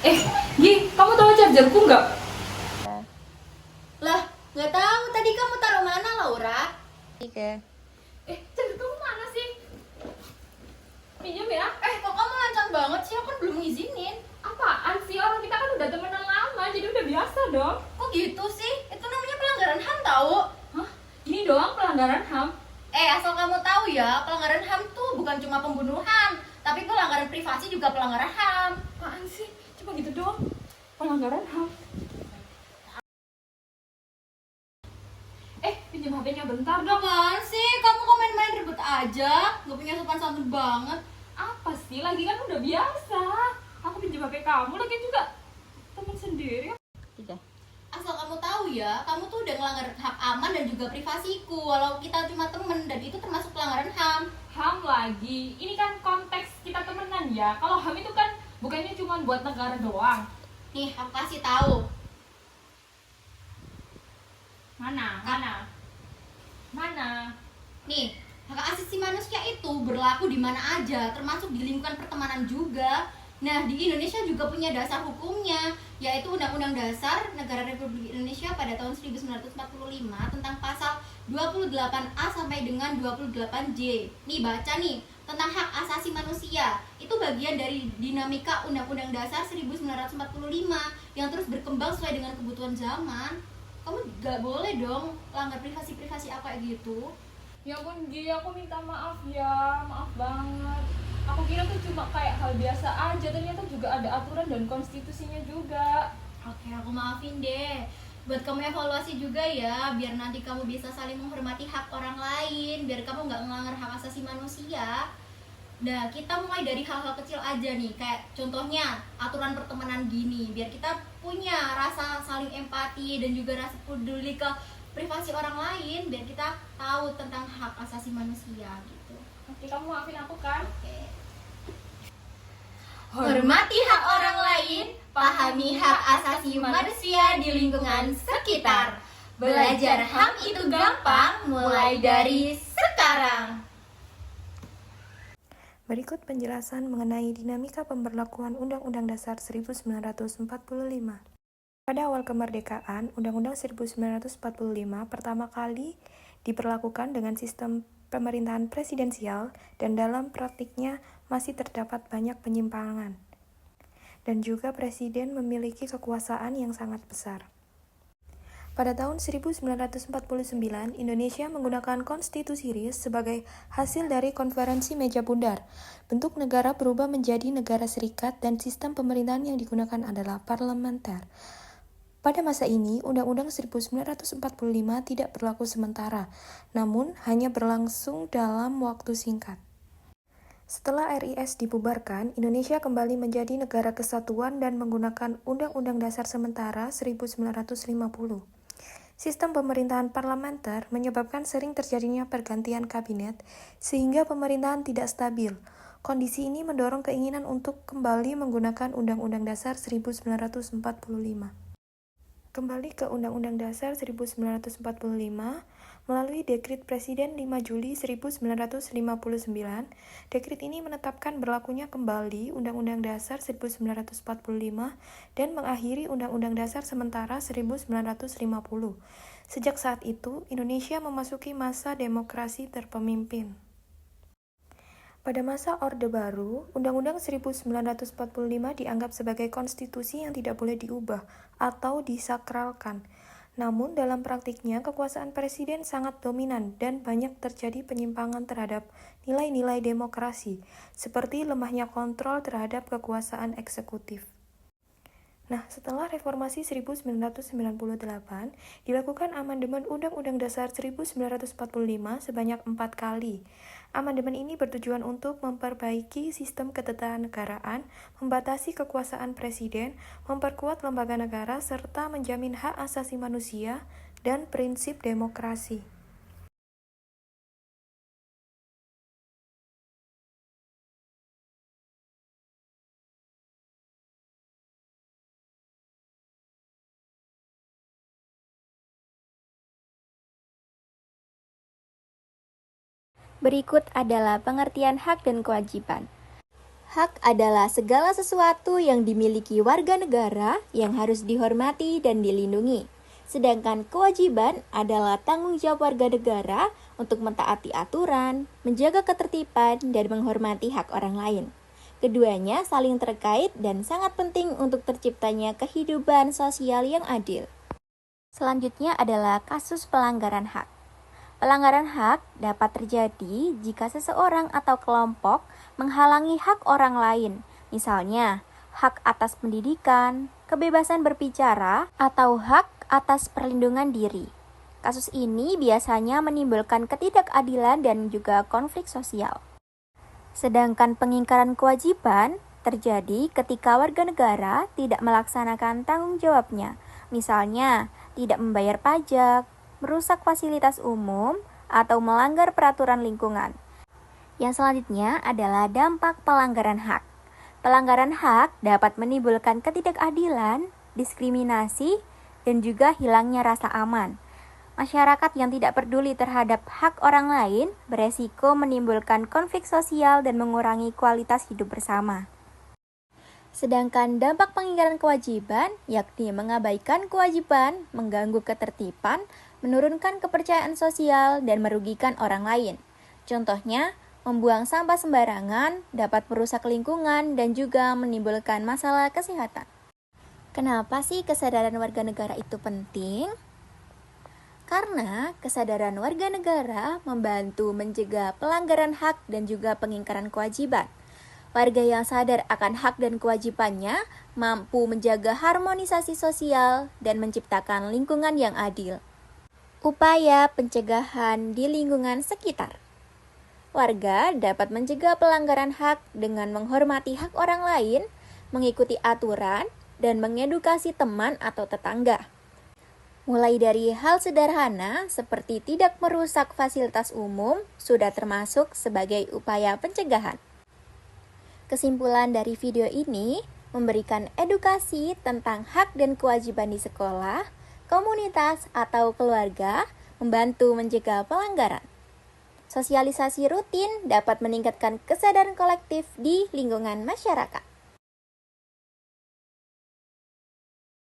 Eh, Gi, kamu tahu chargerku nggak? Lah, nggak tahu. Tadi kamu taruh mana, Laura? Oke. Charger kamu mana sih? Pinjam ya? Kok kamu lancang banget sih? Aku kan belum ngizinin. Apaan sih? Orang kita kan udah temenan lama, jadi udah biasa dong. Kok gitu sih? Itu namanya pelanggaran HAM tahu. Hah? Ini doang pelanggaran HAM? Asal kamu tahu ya, pelanggaran HAM tuh bukan cuma pembunuhan, tapi pelanggaran privasi juga pelanggaran HAM. Apaan sih? Cuma gitu doang? Pelanggaran HAM? Pinjam HP-nya bentar dong. Apaan sih? Kamu kok main-main ribet aja? Gak punya sopan santun banget. Apa sih? Lagi kan udah biasa. Aku pinjam HP kamu, lagi juga temen sendiri. Tiga. Asal kamu tahu ya, kamu tuh udah ngelanggar hak aman dan juga privasiku. Walau kita cuma temen, dan itu termasuk pelanggaran HAM. HAM lagi? Ini kan konteks kita temenan ya. Kalau HAM itu kan bukannya cuma buat negara doang. Nih, aku kasih tahu. Mana? Nih, hak asasi manusia itu berlaku di mana aja, termasuk di lingkungan pertemanan juga. Nah, di Indonesia juga punya dasar hukumnya, yaitu Undang-Undang Dasar Negara Republik Indonesia pada tahun 1945 tentang pasal 28A sampai dengan 28J. Nih, baca nih, tentang hak asasi manusia. Itu bagian dari dinamika Undang-Undang Dasar 1945 yang terus berkembang sesuai dengan kebutuhan zaman. Kamu gak boleh dong langgar privasi-privasi apa kayak gitu. Ya ampun Gi, aku minta maaf ya, maaf banget. Aku kira tuh cuma kayak hal biasa aja, ternyata juga ada aturan dan konstitusinya juga. Oke, aku maafin deh. Buat kamu evaluasi juga ya, biar nanti kamu bisa saling menghormati hak orang lain, biar kamu nggak melanggar hak asasi manusia. Nah, kita mulai dari hal-hal kecil aja nih, kayak contohnya aturan pertemanan gini, biar kita punya rasa saling empati dan juga rasa peduli ke privasi orang lain, biar kita tahu tentang hak asasi manusia gitu. Oke, kamu maafin aku kan? Oke. Hormati hak orang lain, pahami hak asasi manusia di lingkungan sekitar. Belajar HAM itu gampang, mulai dari sekarang. Berikut penjelasan mengenai dinamika pemberlakuan Undang-Undang Dasar 1945. Pada awal kemerdekaan, Undang-Undang 1945 pertama kali diberlakukan dengan sistem pemerintahan presidensial dan dalam praktiknya masih terdapat banyak penyimpangan. Dan juga presiden memiliki kekuasaan yang sangat besar. Pada tahun 1949, Indonesia menggunakan konstitusi RIS sebagai hasil dari konferensi meja bundar. Bentuk negara berubah menjadi negara serikat dan sistem pemerintahan yang digunakan adalah parlementer. Pada masa ini, Undang-Undang 1945 tidak berlaku sementara, namun hanya berlangsung dalam waktu singkat. Setelah RIS dibubarkan, Indonesia kembali menjadi negara kesatuan dan menggunakan Undang-Undang Dasar Sementara 1950. Sistem pemerintahan parlementer menyebabkan sering terjadinya pergantian kabinet, sehingga pemerintahan tidak stabil. Kondisi ini mendorong keinginan untuk kembali menggunakan Undang-Undang Dasar 1945. Kembali ke Undang-Undang Dasar 1945, melalui Dekrit Presiden 5 Juli 1959, dekrit ini menetapkan berlakunya kembali Undang-Undang Dasar 1945 dan mengakhiri Undang-Undang Dasar Sementara 1950. Sejak saat itu, Indonesia memasuki masa demokrasi terpemimpin. Pada masa Orde Baru, Undang-Undang 1945 dianggap sebagai konstitusi yang tidak boleh diubah atau disakralkan. Namun dalam praktiknya, kekuasaan presiden sangat dominan dan banyak terjadi penyimpangan terhadap nilai-nilai demokrasi, seperti lemahnya kontrol terhadap kekuasaan eksekutif. Nah, setelah reformasi 1998, dilakukan amandemen Undang-Undang Dasar 1945 sebanyak 4 kali. Amandemen ini bertujuan untuk memperbaiki sistem ketatanegaraan, membatasi kekuasaan presiden, memperkuat lembaga negara, serta menjamin hak asasi manusia dan prinsip demokrasi. Berikut adalah pengertian hak dan kewajiban. Hak adalah segala sesuatu yang dimiliki warga negara yang harus dihormati dan dilindungi. Sedangkan kewajiban adalah tanggung jawab warga negara untuk mentaati aturan, menjaga ketertiban, dan menghormati hak orang lain. Keduanya saling terkait dan sangat penting untuk terciptanya kehidupan sosial yang adil. Selanjutnya adalah kasus pelanggaran hak. Pelanggaran hak dapat terjadi jika seseorang atau kelompok menghalangi hak orang lain, misalnya hak atas pendidikan, kebebasan berbicara, atau hak atas perlindungan diri. Kasus ini biasanya menimbulkan ketidakadilan dan juga konflik sosial. Sedangkan pengingkaran kewajiban terjadi ketika warga negara tidak melaksanakan tanggung jawabnya, misalnya tidak membayar pajak, merusak fasilitas umum, atau melanggar peraturan lingkungan. Yang selanjutnya adalah dampak pelanggaran hak. Pelanggaran hak dapat menimbulkan ketidakadilan, diskriminasi, dan juga hilangnya rasa aman. Masyarakat yang tidak peduli terhadap hak orang lain beresiko menimbulkan konflik sosial dan mengurangi kualitas hidup bersama. Sedangkan dampak pengingkaran kewajiban, yakni mengabaikan kewajiban, mengganggu ketertiban, menurunkan kepercayaan sosial, dan merugikan orang lain. Contohnya, membuang sampah sembarangan dapat merusak lingkungan dan juga menimbulkan masalah kesehatan. Kenapa sih kesadaran warga negara itu penting? Karena kesadaran warga negara membantu mencegah pelanggaran hak dan juga pengingkaran kewajiban. Warga yang sadar akan hak dan kewajibannya mampu menjaga harmonisasi sosial dan menciptakan lingkungan yang adil. Upaya pencegahan di lingkungan sekitar. Warga dapat mencegah pelanggaran hak dengan menghormati hak orang lain, mengikuti aturan, dan mengedukasi teman atau tetangga. Mulai dari hal sederhana seperti tidak merusak fasilitas umum sudah termasuk sebagai upaya pencegahan. Kesimpulan dari video ini memberikan edukasi tentang hak dan kewajiban di sekolah, komunitas, atau keluarga, membantu mencegah pelanggaran. Sosialisasi rutin dapat meningkatkan kesadaran kolektif di lingkungan masyarakat.